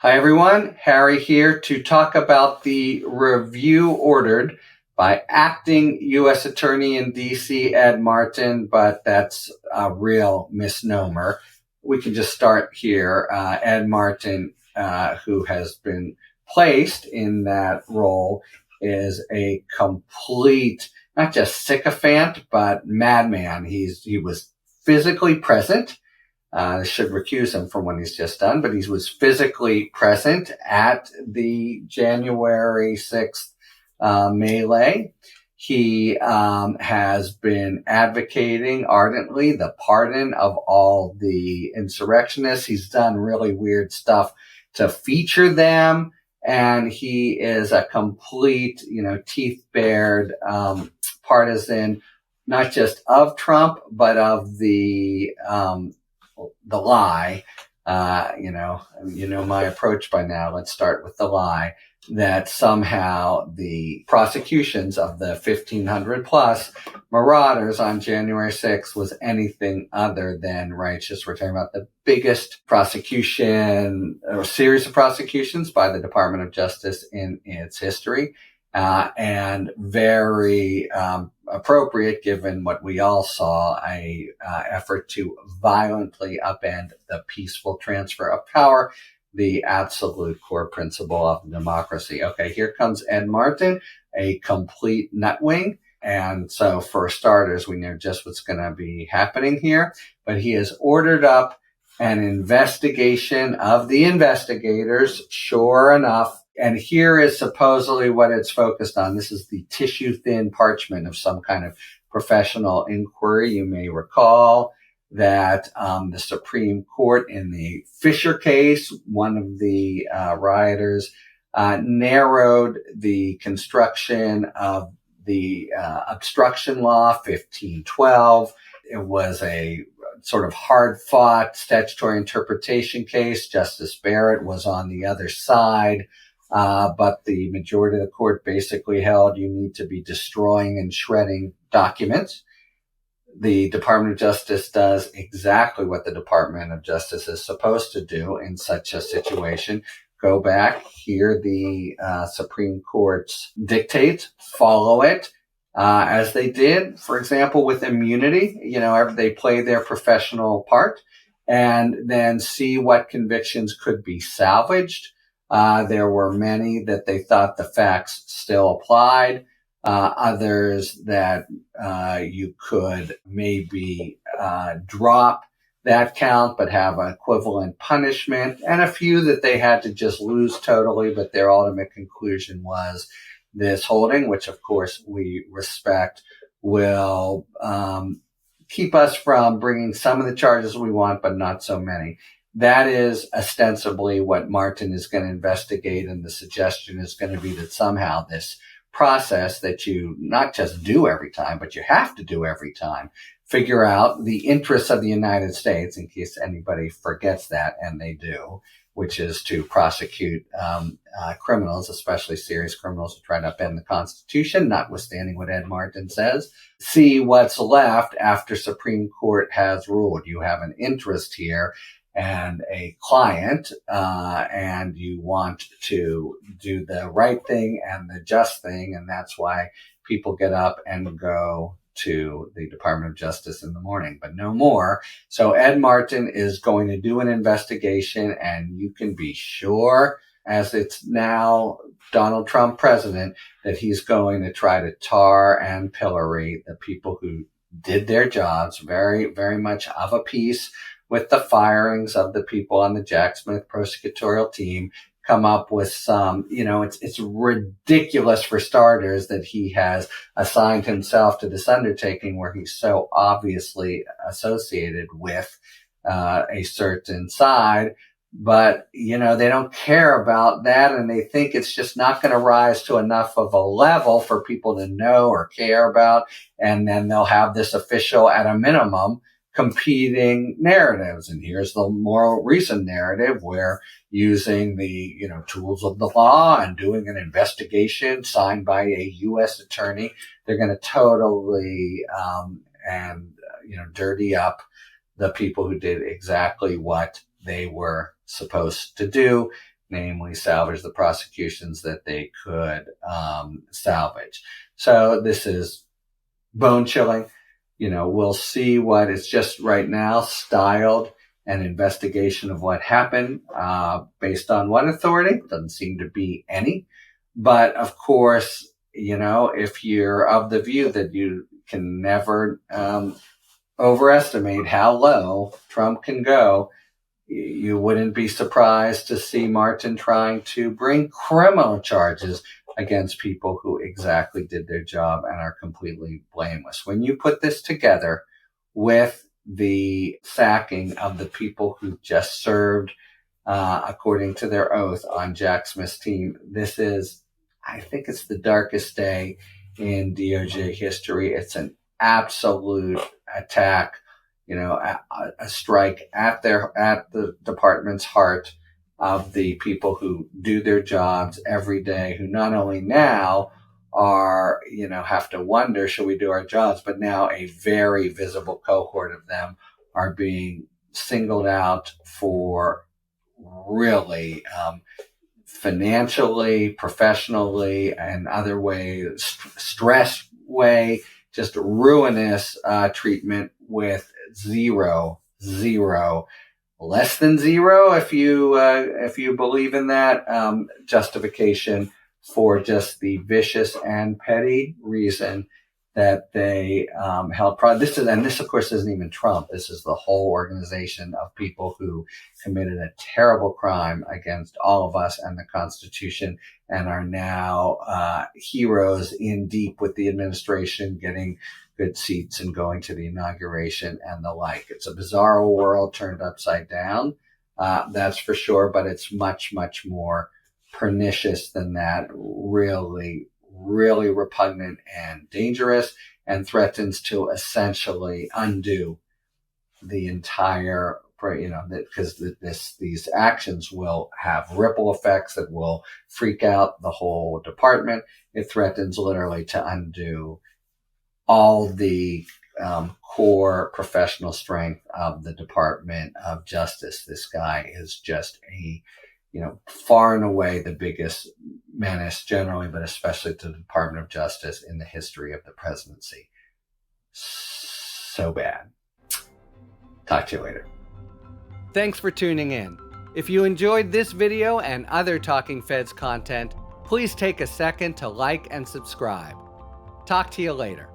Hi, everyone. Harry here to talk about the review ordered by acting U.S. Attorney in D.C., Ed Martin, but that's a real misnomer. We can just start here. Ed Martin, who has been placed in that role, is a complete, not just sycophant, but madman. He was physically present. Should recuse him from what he's just done, but he was physically present at the January 6th melee. He has been advocating ardently the pardon of all the insurrectionists. He's done really weird stuff to feature them, and he is a complete, teeth-bared partisan, not just of Trump, but of the lie, my approach by now. Let's start with the lie that somehow the prosecutions of the 1,500 plus marauders on January 6th was anything other than righteous. We're talking about the biggest prosecution or series of prosecutions by the Department of Justice in its history. And very appropriate given what we all saw, a effort to violently upend the peaceful transfer of power, the absolute core principle of democracy. Okay, here comes Ed Martin, a complete nutwing. And so for starters, we know just what's going to be happening here. But he has ordered up an investigation of the investigators, sure enough. And here is supposedly what it's focused on. This is the tissue-thin parchment of some kind of professional inquiry. You may recall that the Supreme Court in the Fisher case, one of the rioters, narrowed the construction of the obstruction law 1512. It was a sort of hard-fought statutory interpretation case. Justice Barrett was on the other side. But the majority of the court basically held you need to be destroying and shredding documents. The Department of Justice does exactly what the Department of Justice is supposed to do in such a situation. Go back, hear the Supreme Court's dictate, follow it, as they did, for example, with immunity. They play their professional part and then see what convictions could be salvaged. There were many that they thought the facts still applied, others that you could maybe drop that count but have an equivalent punishment, and a few that they had to just lose totally, but their ultimate conclusion was this holding, which of course we respect, will keep us from bringing some of the charges we want, but not so many. That is ostensibly what Martin is going to investigate, and the suggestion is going to be that somehow this process that you not just do every time, but you have to do every time, figure out the interests of the United States, in case anybody forgets that, and they do, which is to prosecute criminals, especially serious criminals who try to upend the Constitution, notwithstanding what Ed Martin says. See what's left after Supreme Court has ruled. You have an interest here and a client, and you want to do the right thing and the just thing, and that's why people get up and go to the Department of Justice in the morning, but no more. So Ed Martin is going to do an investigation, and you can be sure, as it's now Donald Trump president, that he's going to try to tar and pillory the people who did their jobs, very, very much of a piece with the firings of the people on the Jack Smith prosecutorial team, come up with some, it's ridiculous for starters that he has assigned himself to this undertaking where he's so obviously associated with a certain side. But, they don't care about that, and they think it's just not going to rise to enough of a level for people to know or care about. And then they'll have this official, at a minimum, competing narratives. And here's the more recent narrative where using the, tools of the law and doing an investigation signed by a U.S. attorney, they're going to totally, dirty up the people who did exactly what they were supposed to do, namely salvage the prosecutions that they could salvage. So this is bone chilling. We'll see what is just right now styled an investigation of what happened based on what authority? Doesn't seem to be any. But of course, if you're of the view that you can never overestimate how low Trump can go, you wouldn't be surprised to see Martin trying to bring criminal charges against people who exactly did their job and are completely blameless. When you put this together with the sacking of the people who just served according to their oath on Jack Smith's team, I think it's the darkest day in DOJ history. It's an absolute attack, a strike at the department's heart of the people who do their jobs every day, who not only now are, have to wonder, should we do our jobs, but now a very visible cohort of them are being singled out for really financially, professionally, and other ways, stress way, just ruinous treatment with zero, less than zero, if you believe in that, justification for just the vicious and petty reason that they held. This of course isn't even Trump. This is the whole organization of people who committed a terrible crime against all of us and the Constitution, and are now heroes in deep with the administration, getting good seats and going to the inauguration and the like. It's a bizarre world turned upside down, that's for sure, but it's much, much more pernicious than that. Really, really repugnant and dangerous, and threatens to essentially undo the entire, because these actions will have ripple effects that will freak out the whole department. It threatens literally to undo all the core professional strength of the Department of Justice. This guy is just far and away the biggest menace generally, but especially to the Department of Justice in the history of the presidency. So bad. Talk to you later. Thanks for tuning in. If you enjoyed this video and other Talking Feds content, please take a second to like and subscribe. Talk to you later.